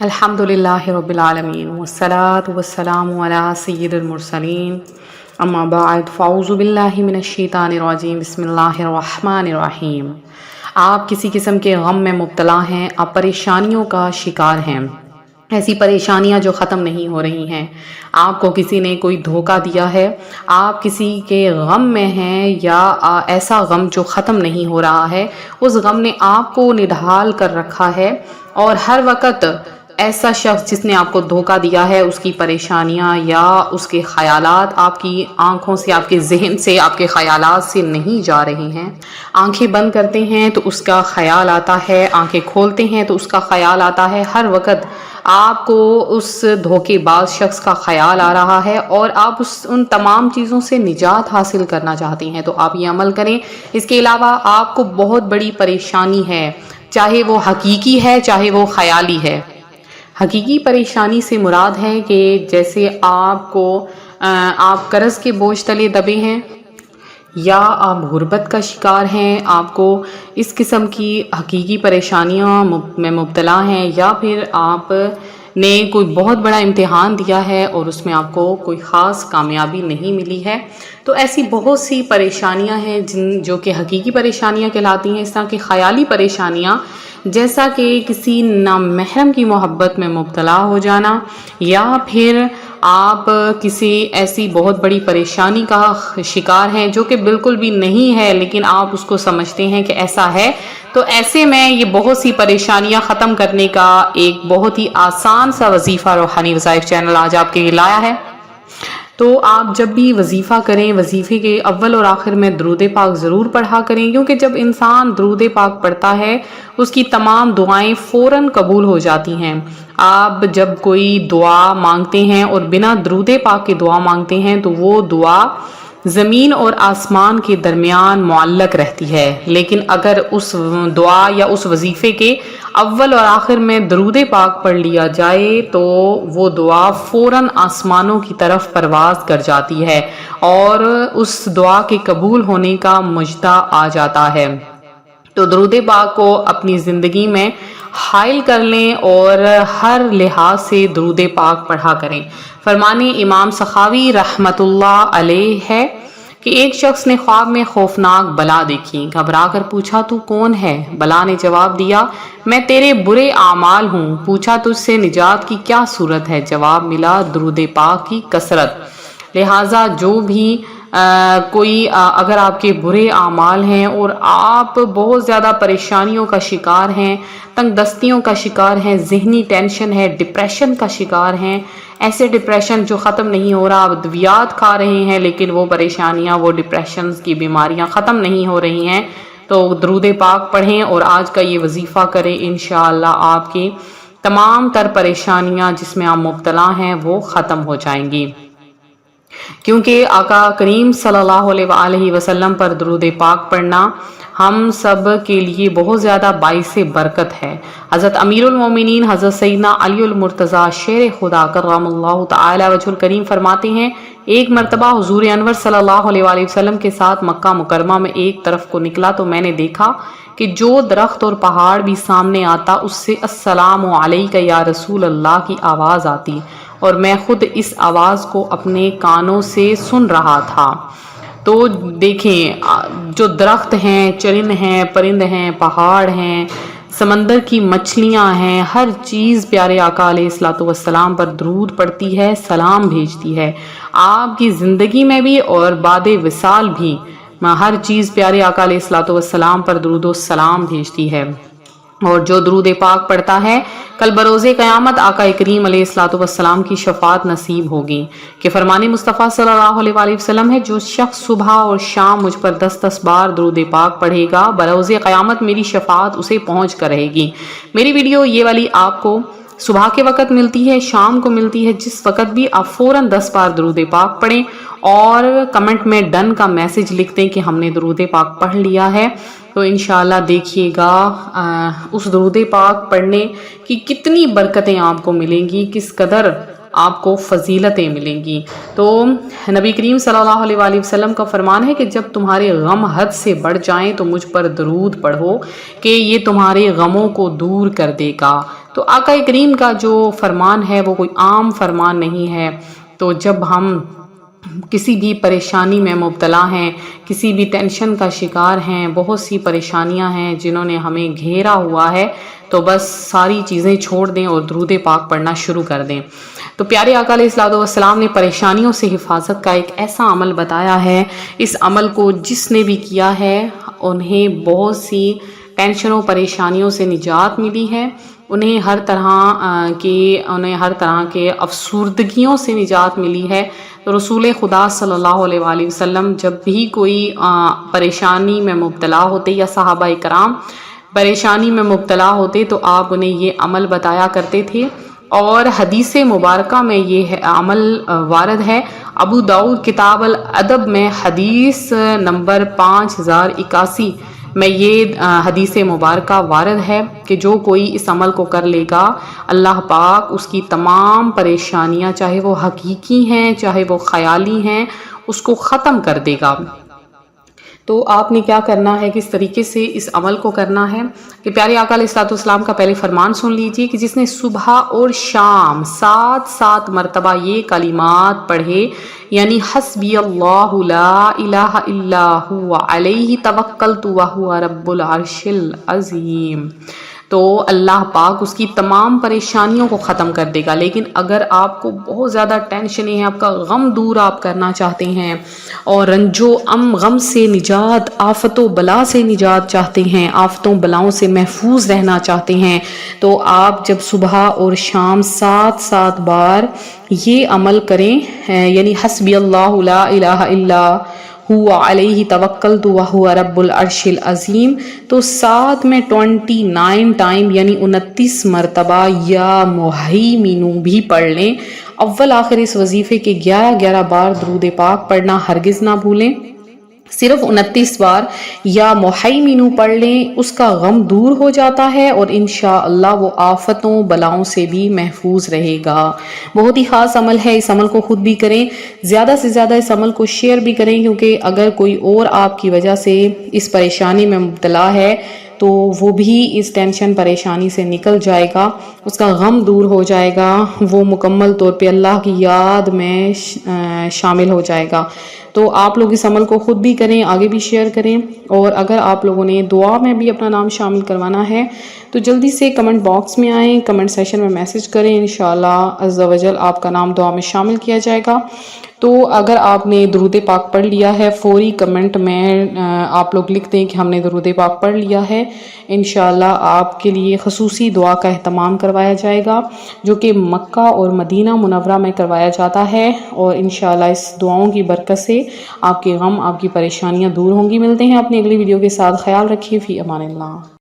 الحمدللہ رب العالمین والصلاة والسلام علی سید المرسلین اما بعد فاعوذ باللہ من الشیطان الرجیم بسم اللہ الرحمن الرحیم۔ آپ کسی قسم کے غم میں مبتلا ہیں، آپ پریشانیوں کا شکار ہیں، ایسی پریشانیاں جو ختم نہیں ہو رہی ہیں، آپ کو کسی نے کوئی دھوکہ دیا ہے، آپ کسی کے غم میں ہیں یا ایسا غم جو ختم نہیں ہو رہا ہے، اس غم نے آپ کو نڈھال کر رکھا ہے، اور ہر وقت ایسا شخص جس نے آپ کو دھوکہ دیا ہے اس کی پریشانیاں یا اس کے خیالات آپ کی آنکھوں سے، آپ کے ذہن سے، آپ کے خیالات سے نہیں جا رہے ہیں۔ آنکھیں بند کرتے ہیں تو اس کا خیال آتا ہے، آنکھیں کھولتے ہیں تو اس کا خیال آتا ہے، ہر وقت آپ کو اس دھوکے باز شخص کا خیال آ رہا ہے اور آپ ان تمام چیزوں سے نجات حاصل کرنا چاہتے ہیں، تو آپ یہ عمل کریں۔ اس کے علاوہ آپ کو بہت بڑی پریشانی ہے، چاہے وہ حقیقی ہے چاہے وہ خیالی ہے۔ حقیقی پریشانی سے مراد ہے کہ جیسے آپ قرض کے بوجھ تلے دبے ہیں، یا آپ غربت کا شکار ہیں، آپ کو اس قسم کی حقیقی پریشانیاں میں مبتلا ہیں، یا پھر آپ نے کوئی بہت بڑا امتحان دیا ہے اور اس میں آپ کو کوئی خاص کامیابی نہیں ملی ہے، تو ایسی بہت سی پریشانیاں ہیں جو کہ حقیقی پریشانیاں کہلاتی ہیں۔ اس طرح کی خیالی پریشانیاں جیسا کہ کسی نامحرم کی محبت میں مبتلا ہو جانا، یا پھر آپ کسی ایسی بہت بڑی پریشانی کا شکار ہیں جو کہ بالکل بھی نہیں ہے لیکن آپ اس کو سمجھتے ہیں کہ ایسا ہے، تو ایسے میں یہ بہت سی پریشانیاں ختم کرنے کا ایک بہت ہی آسان سا وظیفہ روحانی وظائف چینل آج آپ کے لیے لایا ہے۔ تو آپ جب بھی وظیفہ کریں، وظیفے کے اول اور آخر میں درود پاک ضرور پڑھا کریں، کیونکہ جب انسان درود پاک پڑھتا ہے اس کی تمام دعائیں فوراً قبول ہو جاتی ہیں۔ آپ جب کوئی دعا مانگتے ہیں اور بنا درود پاک کے دعا مانگتے ہیں تو وہ دعا زمین اور آسمان کے درمیان معلق رہتی ہے، لیکن اگر اس دعا یا اس وظیفے کے اول اور آخر میں درود پاک پڑھ لیا جائے تو وہ دعا فوراً آسمانوں کی طرف پرواز کر جاتی ہے اور اس دعا کے قبول ہونے کا مژدہ آ جاتا ہے۔ تو درود پاک کو اپنی زندگی میں حائل کر لیں اور ہر لحاظ سے درود پاک پڑھا کریں۔ فرمان امام سخاوی رحمۃ اللہ علیہ ہے کہ ایک شخص نے خواب میں خوفناک بلا دیکھی، گھبرا کر پوچھا تو کون ہے؟ بلا نے جواب دیا میں تیرے برے اعمال ہوں۔ پوچھا تجھ سے نجات کی کیا صورت ہے؟ جواب ملا درود پاک کی کثرت۔ لہٰذا جو بھی اگر آپ کے برے اعمال ہیں اور آپ بہت زیادہ پریشانیوں کا شکار ہیں، تنگ دستیوں کا شکار ہیں، ذہنی ٹینشن ہے، ڈپریشن کا شکار ہیں، ایسے ڈپریشن جو ختم نہیں ہو رہا، آپ ادویات کھا رہے ہیں لیکن وہ پریشانیاں، وہ ڈپریشن کی بیماریاں ختم نہیں ہو رہی ہیں، تو درود پاک پڑھیں اور آج کا یہ وظیفہ کریں۔ انشاءاللہ آپ کی تمام تر پریشانیاں جس میں آپ مبتلا ہیں وہ ختم ہو جائیں گی، کیونکہ آقا کریم صلی اللہ علیہ وآلہ وسلم پر درود پاک پڑھنا ہم سب کے لیے بہت زیادہ باعث برکت ہے۔ حضرت امیر المومنین حضرت سیدنا علی المرتضیٰ شیر خدا کرم اللہ تعالی وجہ الکریم فرماتے ہیں ایک مرتبہ حضور انور صلی اللہ علیہ وآلہ وسلم کے ساتھ مکہ مکرمہ میں ایک طرف کو نکلا تو میں نے دیکھا کہ جو درخت اور پہاڑ بھی سامنے آتا اس سے السلام علیکہ یا رسول اللہ کی آواز آتی، اور میں خود اس آواز کو اپنے کانوں سے سن رہا تھا۔ تو دیکھیں جو درخت ہیں، چرند ہیں، پرند ہیں، پہاڑ ہیں، سمندر کی مچھلیاں ہیں، ہر چیز پیارے آقا علیہ الصلوۃ والسلام پر درود پڑھتی ہے، سلام بھیجتی ہے۔ آپ کی زندگی میں بھی اور بعد وصال بھی ہر چیز پیارے آقا علیہ الصلوۃ والسلام پر درود و سلام بھیجتی ہے، اور جو درود پاک پڑھتا ہے کل بروز قیامت آقا کریم علیہ الصلوۃ والسلام کی شفاعت نصیب ہوگی، کہ فرمان مصطفیٰ صلی اللہ علیہ وآلہ وسلم ہے جو شخص صبح اور شام مجھ پر 10 بار درود پاک پڑھے گا بروز قیامت میری شفاعت اسے پہنچ کر رہے گی۔ میری ویڈیو یہ والی آپ کو صبح کے وقت ملتی ہے، شام کو ملتی ہے، جس وقت بھی آپ فوراً 10 بار درود پاک پڑھیں اور کمنٹ میں ڈن کا میسج لکھ دیں کہ ہم نے درود پاک پڑھ لیا ہے، تو انشاءاللہ دیکھیے گا اس درود پاک پڑھنے کی کتنی برکتیں آپ کو ملیں گی، کس قدر آپ کو فضیلتیں ملیں گی۔ تو نبی کریم صلی اللہ علیہ وآلہ وسلم کا فرمان ہے کہ جب تمہارے غم حد سے بڑھ جائیں تو مجھ پر درود پڑھو کہ یہ تمہارے غموں کو دور کر دے گا۔ تو آقا کریم کا جو فرمان ہے وہ کوئی عام فرمان نہیں ہے۔ تو جب ہم کسی بھی پریشانی میں مبتلا ہیں، کسی بھی ٹینشن کا شکار ہیں، بہت سی پریشانیاں ہیں جنہوں نے ہمیں گھیرا ہوا ہے، تو بس ساری چیزیں چھوڑ دیں اور درود پاک پڑھنا شروع کر دیں۔ تو پیارے آقا علیہ الصلوۃ والسلام نے پریشانیوں سے حفاظت کا ایک ایسا عمل بتایا ہے، اس عمل کو جس نے بھی کیا ہے انہیں بہت سی ٹینشنوں پریشانیوں سے نجات ملی ہے، انہیں ہر طرح کے افسردگیوں سے نجات ملی ہے۔ تو رسول خدا صلی اللہ علیہ وآلہ وسلم جب بھی کوئی پریشانی میں مبتلا ہوتے یا صحابہ کرام پریشانی میں مبتلا ہوتے تو آپ انہیں یہ عمل بتایا کرتے تھے، اور حدیث مبارکہ میں یہ عمل وارد ہے۔ ابو داؤد کتاب الادب میں حدیث نمبر 5081 میں یہ حدیث مبارکہ وارد ہے کہ جو کوئی اس عمل کو کر لے گا، اللہ پاک اس کی تمام پریشانیاں، چاہے وہ حقیقی ہیں چاہے وہ خیالی ہیں، اس کو ختم کر دے گا۔ تو آپ نے کیا کرنا ہے، کس طریقے سے اس عمل کو کرنا ہے کہ پیارے آقا علیہ الصلوۃ والسلام کا پہلے فرمان سن لیجئے کہ جس نے صبح اور شام 7 مرتبہ یہ کلمات پڑھے، یعنی حسبی اللہ لا الہ الا هو علیہ توکلت وہو رب العرش العظیم، تو اللہ پاک اس کی تمام پریشانیوں کو ختم کر دے گا۔ لیکن اگر آپ کو بہت زیادہ ٹینشنیں ہیں، آپ کا غم دور آپ کرنا چاہتے ہیں اور رنج و غم سے نجات، آفت و بلا سے نجات چاہتے ہیں، آفتوں بلاؤں سے محفوظ رہنا چاہتے ہیں، تو آپ جب صبح اور شام 7 بار یہ عمل کریں، یعنی حسبی اللہ لا الہ الا هو علیہ توکلت وہو رب العرش العظیم، تو 7 میں 29 ٹائم یعنی 29 مرتبہ یا مہیمنو بھی پڑھ لیں۔ اول آخر اس وظیفے کے 11 بار درود پاک پڑھنا ہرگز نہ بھولیں۔ صرف 29 بار یا مہیمنو پڑھ لیں، اس کا غم دور ہو جاتا ہے اور انشاءاللہ وہ آفتوں بلاؤں سے بھی محفوظ رہے گا۔ بہت ہی خاص عمل ہے، اس عمل کو خود بھی کریں، زیادہ سے زیادہ اس عمل کو شیئر بھی کریں، کیونکہ اگر کوئی اور آپ کی وجہ سے اس پریشانی میں مبتلا ہے تو وہ بھی اس ٹینشن پریشانی سے نکل جائے گا، اس کا غم دور ہو جائے گا، وہ مکمل طور پہ اللہ کی یاد میں شامل ہو جائے گا۔ تو آپ لوگ اس عمل کو خود بھی کریں، آگے بھی شیئر کریں، اور اگر آپ لوگوں نے دعا میں بھی اپنا نام شامل کروانا ہے تو جلدی سے کمنٹ باکس میں آئیں، کمنٹ سیشن میں میسج کریں، انشاءاللہ عز و جل آپ کا نام دعا میں شامل کیا جائے گا۔ تو اگر آپ نے درود پاک پڑھ لیا ہے، فوری کمنٹ میں آپ لوگ لکھ دیں کہ ہم نے درود پاک پڑھ لیا ہے، انشاءاللہ آپ کے لیے خصوصی دعا کا اہتمام کروایا جائے گا، جو کہ مکہ اور مدینہ منورہ میں کروایا جاتا ہے، اور انشاءاللہ اس دعاؤں کی برکت سے آپ کے غم، آپ کی پریشانیاں دور ہوں گی۔ ملتے ہیں اپنی اگلی ویڈیو کے ساتھ، خیال رکھیے، فی امان اللہ۔